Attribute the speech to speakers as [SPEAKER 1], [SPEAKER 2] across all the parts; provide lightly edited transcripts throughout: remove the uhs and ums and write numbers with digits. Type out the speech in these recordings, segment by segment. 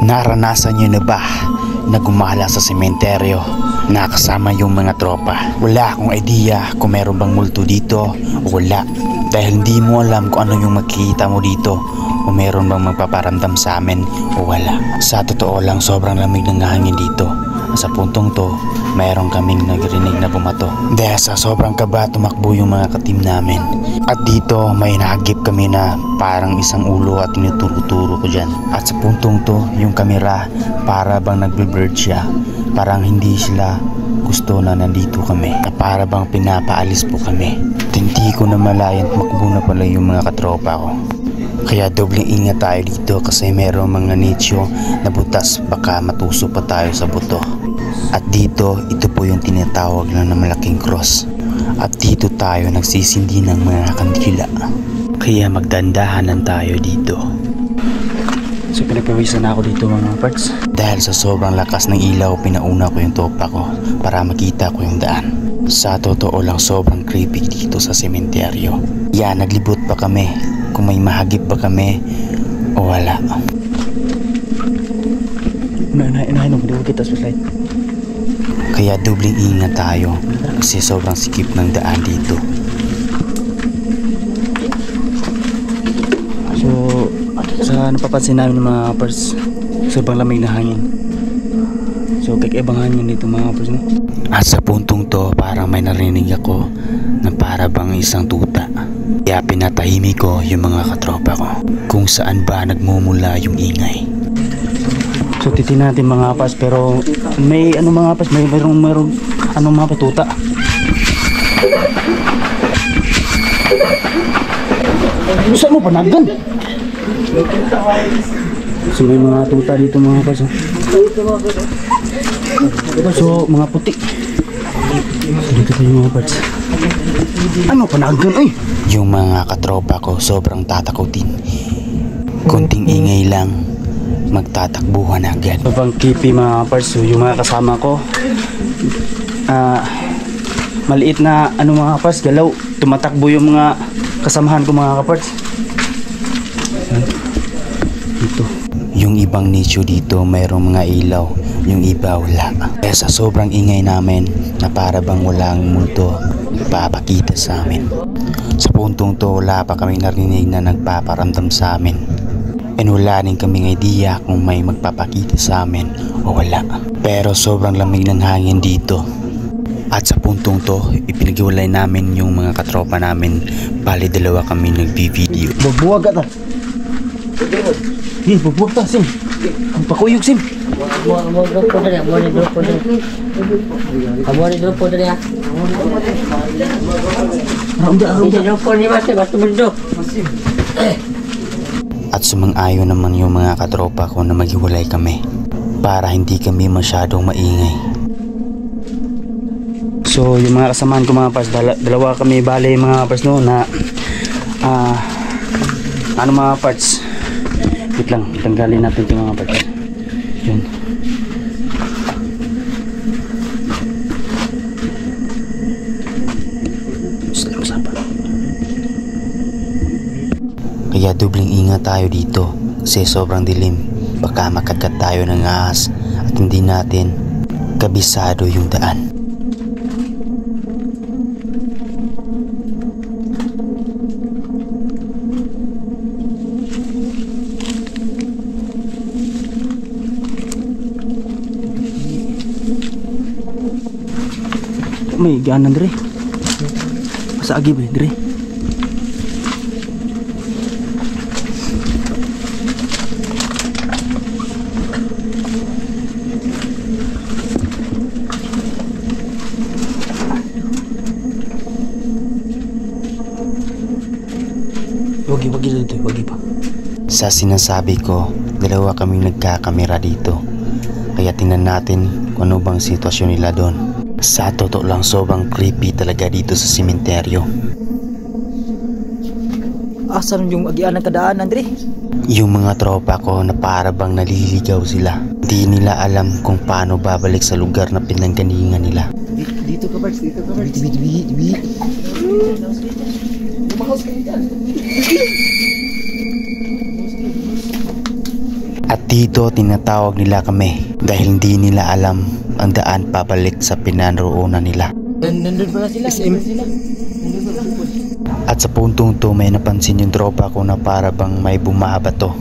[SPEAKER 1] Naranasan niyo na ba na gumala sa sementeryo na kasama yung mga tropa? Wala akong idea kung meron bang multo dito o wala, dahil hindi mo alam kung ano yung makikita mo dito o meron bang magpaparamdam sa amin o wala. Sa totoo lang, sobrang lamig ng hangin dito. Sa puntong to, mayroon kaming nagrinig na bumato. Dahil sa sobrang kaba, tumakbo yung mga katim namin. At dito, may nahagip kami na parang isang ulo at tinuturo-turo ko dyan. At sa puntong to, yung kamera, para bang nagbe-blurred siya. Parang hindi sila gusto na nandito kami. Na para bang pinapaalis po kami. Hindi ko na malayan, tumakbo na pala yung mga katropa ko. Kaya dobleng ingat tayo dito kasi merong mga nicho na butas, baka matuso pa tayo sa buto. At dito, ito po yung tinatawag na malaking cross. At dito tayo nagsisindi ng mga kandila. Kaya magdandahanan tayo dito. So pinagpawisan ako dito mga parts. Dahil sa sobrang lakas ng ilaw, pinauna ko yung topa ko para makita ko yung daan. Sa totoo lang, sobrang creepy dito sa sementeryo. Yan, naglibot pa kami kung may mahagip pa kami o wala. Unahin mo, hindi ko kita spotlight. Kaya dobling ingat tayo kasi sobrang sikip ng daan dito. So, sa napapansin namin ng mga pers, sobrang lamig na hangin. So, kakaibang hangin dito mga pers, no? At sa puntong to, parang may narinig ako na para bang isang tuta. Kaya pinatahimik ko yung mga katropa ko kung saan ba nagmumula yung ingay. So titignan natin mga pas, pero may ano mga pas, mayroong ano mga patuta. Saan mo panagan? So may mga tuta dito mga pas. So mga puti. So dito pa yung mga pas. Ano panagan ay? Yung mga katropa ko sobrang tatakutin. Kunting ingay lang, magtatakbuhan agad. Sobrang kipi mga parts. So, yung mga kasama ko, maliit na ano mga parts, galaw, tumatakbo yung mga kasamahan ko mga kaparts. Dito. Yung ibang nicho dito mayroong mga ilaw, yung iba wala. Kaya sa sobrang ingay namin na para bang walang multo papakita sa amin. Sa puntong to, wala pa kami narinig na nagpaparamdam sa amin. And wala rin kaming idea kung may magpapakita sa amin o wala. Pero sobrang lamig ng hangin dito. At sa puntong to, ipinaghiwalay namin yung mga katropa namin. Bali dalawa kami nagbi-video. Babuwag ka ta. Babuwag ta, Sim. Ang pakuyog, Sim. At sumang-ayon naman yung mga katropa ko na maghiwalay kami para hindi kami masyadong maingay. So yung mga kasamahan ko mga pars, dalawa kami bale mga pars no na ano mga parts. Wait lang, tanggalin natin yung mga parts. Yun. Kaya dubling ingat tayo dito kasi sobrang dilim. Baka makagat tayo ng ahas at hindi natin kabisado yung daan. May ganan dire. Sa agi ba dire? Wagi pa. Sa sinasabi ko, dalawa kaming nagkakamera dito. Kaya tingnan natin kung ano bang sitwasyon nila doon. Sa totoo lang, sobrang creepy talaga dito sa sementeryo. Asan yung agian ng kadaan, Andre? Yung mga tropa ko na para bang naliligaw sila. Hindi nila alam kung paano babalik sa lugar na pinanggalingan nila. Dito ka, Bart. Dito ka, Bart. Bibi. At dito tinatawag nila kami dahil hindi nila alam ang daan pabalik sa pinanroonan nila.
[SPEAKER 2] Nandun pala sila.
[SPEAKER 1] At sa puntong to may napansin yung tropa ko na para bang may bumabato.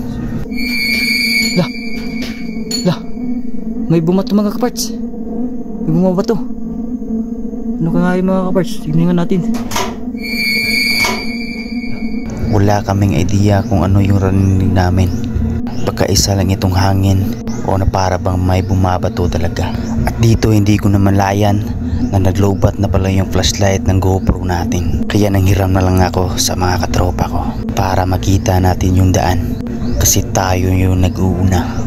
[SPEAKER 2] Lah, may bumato mga kaparts. May bumabato. Ano ka nga yung mga kaparts? Tignan nga natin.
[SPEAKER 1] Wala kaming idea kung ano yung narinig namin. Baka isa lang itong hangin o na para bang may bumabato talaga. At dito hindi ko na malayan na naglobat na pala yung flashlight ng GoPro natin. Kaya nanghiram na lang ako sa mga katropa ko para makita natin yung daan. Kasi tayo yung nag-uuna.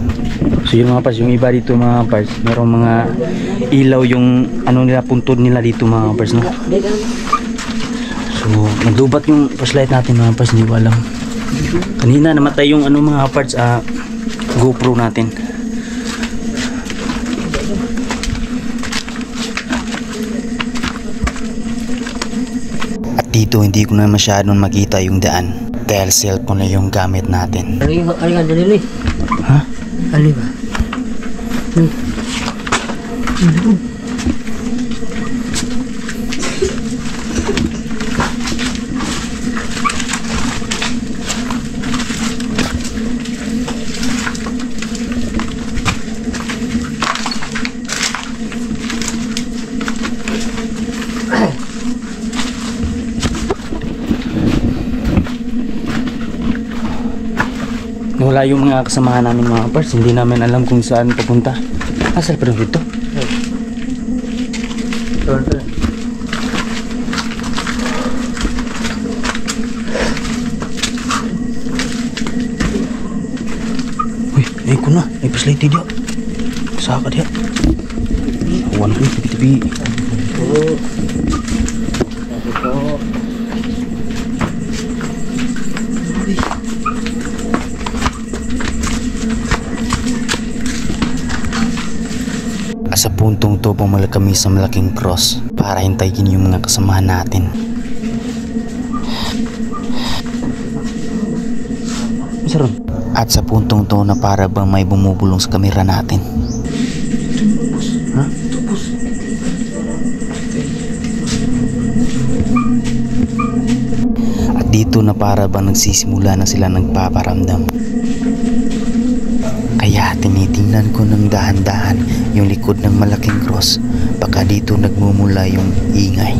[SPEAKER 1] So yung mga pars, yung iba dito mga pars, merong mga ilaw yung ano nila, puntod nila dito mga pars, no? So naglubat yung flashlight natin mga pars, hindi ko alam. Kanina namatay yung ano mga parts, GoPro natin. At dito hindi ko na masyadong makita yung daan dahil cellphone na yung gamit natin.
[SPEAKER 2] Ano nga dali?
[SPEAKER 1] Ha?
[SPEAKER 2] Ano ba?
[SPEAKER 1] Wala yung mga kasamahan namin mga pars, hindi namin alam kung saan papunta. Asal pa rin dito? Uy, ay ko na, ay paslay dia. Saka dia. Awan ko, tibi-tibi. Sa puntong to pumal kami sa malaking cross para hintayin yung mga kasamahan natin. Saron. At sa puntong to na para bang may bumubulong sa kamera natin. Ha? At dito na para bang nagsisimula na sila nagpaparamdam. Kaya tinitingnan ko ng dahan-dahan yung likod ng malaking cross. Baka dito nagmumula yung ingay.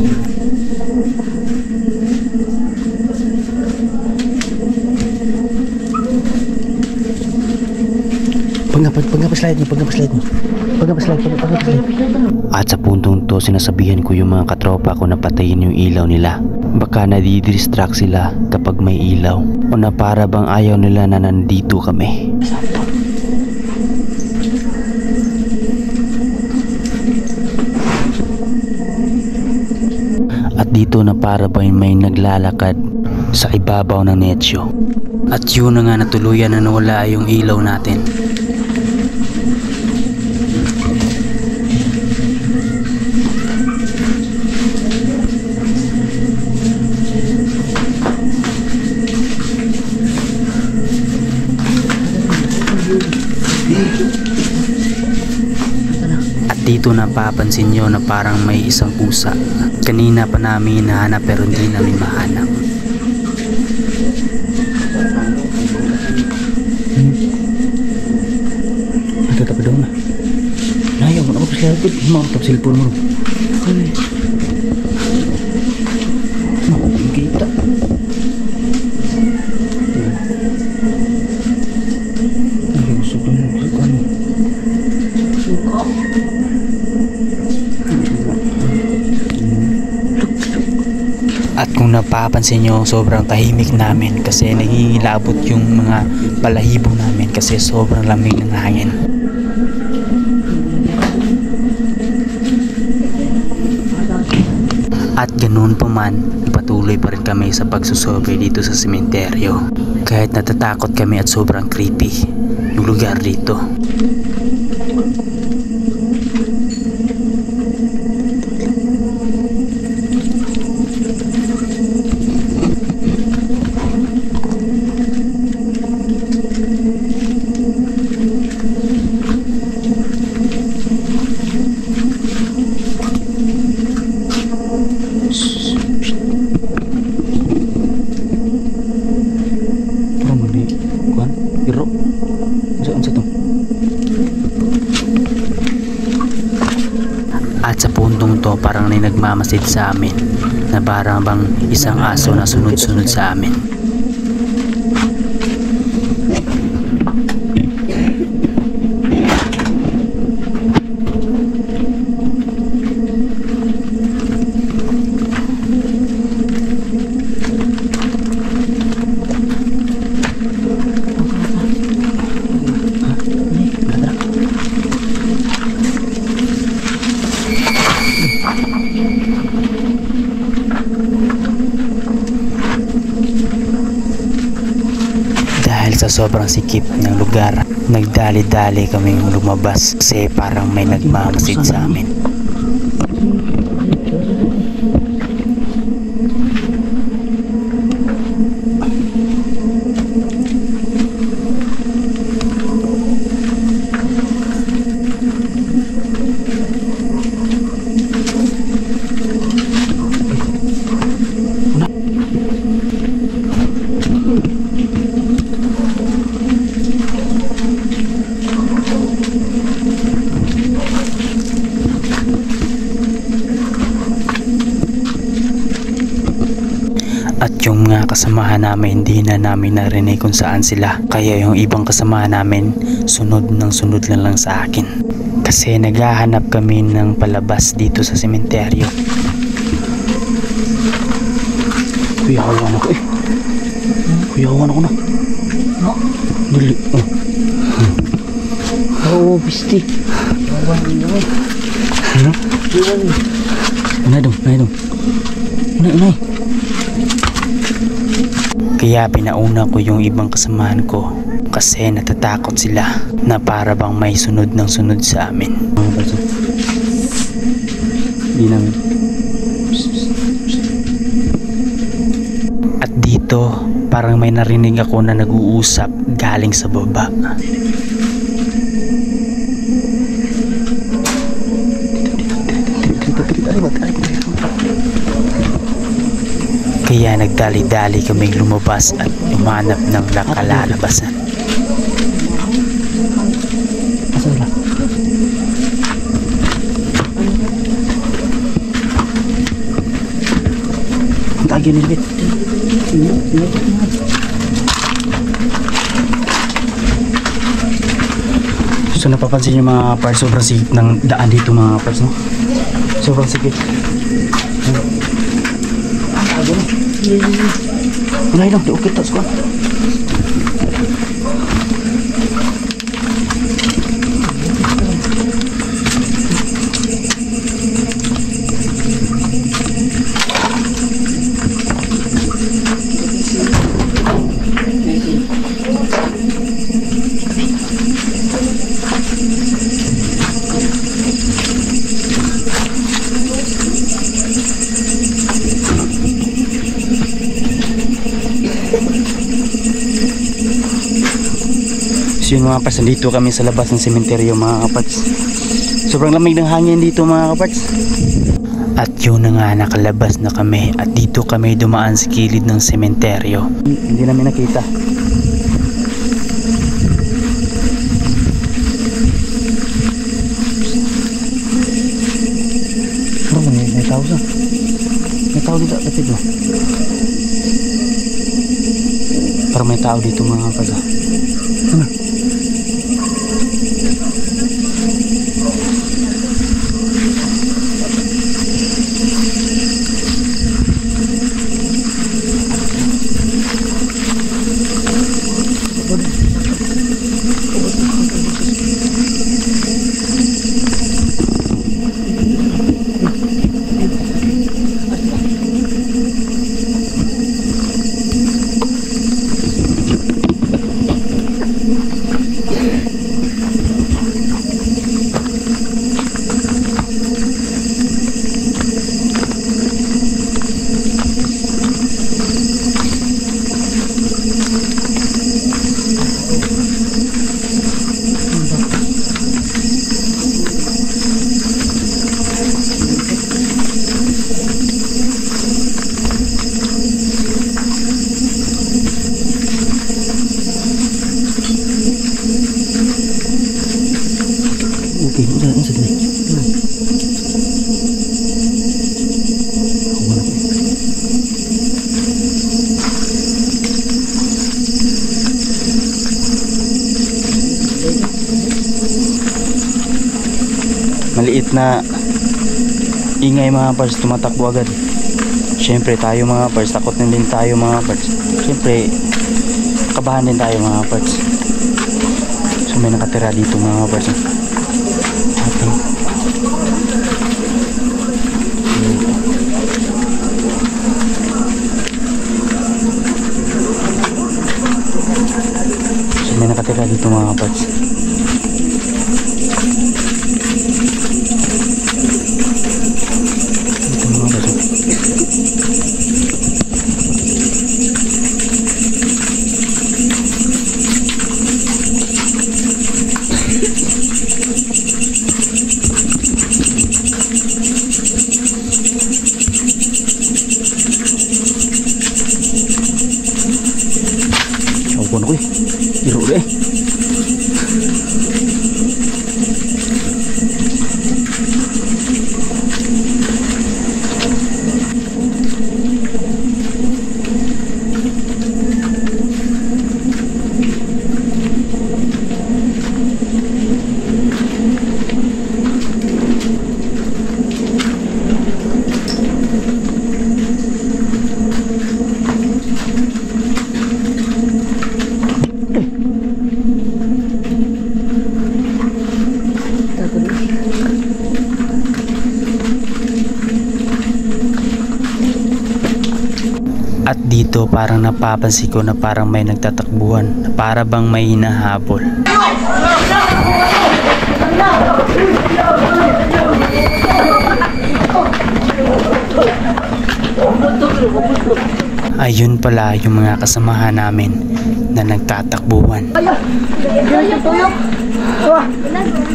[SPEAKER 1] Pagkapaslide mo. At sa puntong to sinasabihan ko yung mga katropa ko na patayin yung ilaw nila. Baka nadidistract sila kapag may ilaw. O na para bang ayaw nila na nandito kami. At dito na para bang may naglalakad sa ibabaw ng netsyo. At yun na nga natuluyan na nawala yung ilaw natin. At dito napapansin nyo na parang may isang pusa. Kanina pa namin hinahanap pero hindi namin mahanap. Tatap daw na. Ayaw mo na magpasilipod. Makatap silipon mo. Makikita. Ay, gusto ko na. Suka. At kung napapansin nyo, sobrang tahimik namin kasi nangingilabot yung mga balahibo namin kasi sobrang lamig ng hangin. At ganoon pa man, patuloy pa rin kami sa pagsusurvey dito sa sementeryo. Kahit natatakot kami at sobrang creepy yung lugar dito. dito parang may nagmamasid sa amin, na parang bang isang aso na sunod-sunod sa amin. Dahil sa sobrang sikip ng lugar, nagdali-dali kaming lumabas kasi parang may nagmamasid sa amin. At yung mga kasamahan namin, hindi na namin narinig kung saan sila. Kaya yung ibang kasamahan namin, sunod lang sa akin. Kasi naghahanap kami ng palabas dito sa sementeryo.
[SPEAKER 2] Kuya, kawan ako eh. Kuya, kawan ako na. No? Dali. Oo, bisti. Kawan naman. Ano? Inay dong. Inay.
[SPEAKER 1] Kaya pinauna ko yung ibang kasamahan ko kasi natatakot sila na para bang may sunod sa amin.
[SPEAKER 2] Hindi namin.
[SPEAKER 1] At dito parang may narinig ako na nag-uusap galing sa baba. Kaya nagdali-dali kaming lumabas at umanap ng nakalalabasan.
[SPEAKER 2] Asa sila? Ang tagyo nilibit. So napapansin yung mga parts, sobrang sikip ng daan dito mga parts, no? Sobrang sikip. Wala lang, di okay tas ko. So yun mga kaparts, nandito kami sa labas ng sementeryo mga kaparts. Sobrang lamig ng hangin dito mga kaparts.
[SPEAKER 1] At yun na nga, nakalabas na kami at dito kami dumaan sa kilid ng sementeryo.
[SPEAKER 2] Hindi namin nakita. Pero may tao sa. May tao dito, lapit mo. Pero may tao dito mga kaparts. Ano? Okay, udah, ini sedih.
[SPEAKER 1] maliit na ingay mga parts, tumatakbo agad. Siyempre tayo mga parts, takot na din tayo mga parts. Siyempre kabahan din tayo mga parts. So may nakatira dito mga parts. Okay. So may nakatira dito mga parts. Dito mga parts. Kuan ko iro deh. At dito parang napapansin ko na parang may nagtatakbuhan, na para bang may hinahabol. Ayun pala yung mga kasamahan namin na nagtatakbuhan.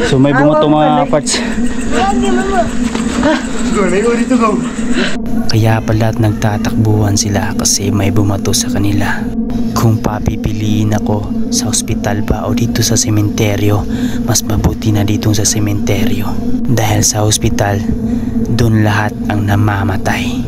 [SPEAKER 1] So may bumato mga parts. Kaya pala at nagtatakbuhan sila kasi may bumato sa kanila. Kung papipiliin ako sa ospital ba o dito sa sementeryo, mas mabuti na dito sa sementeryo. Dahil sa ospital, doon lahat ang namamatay.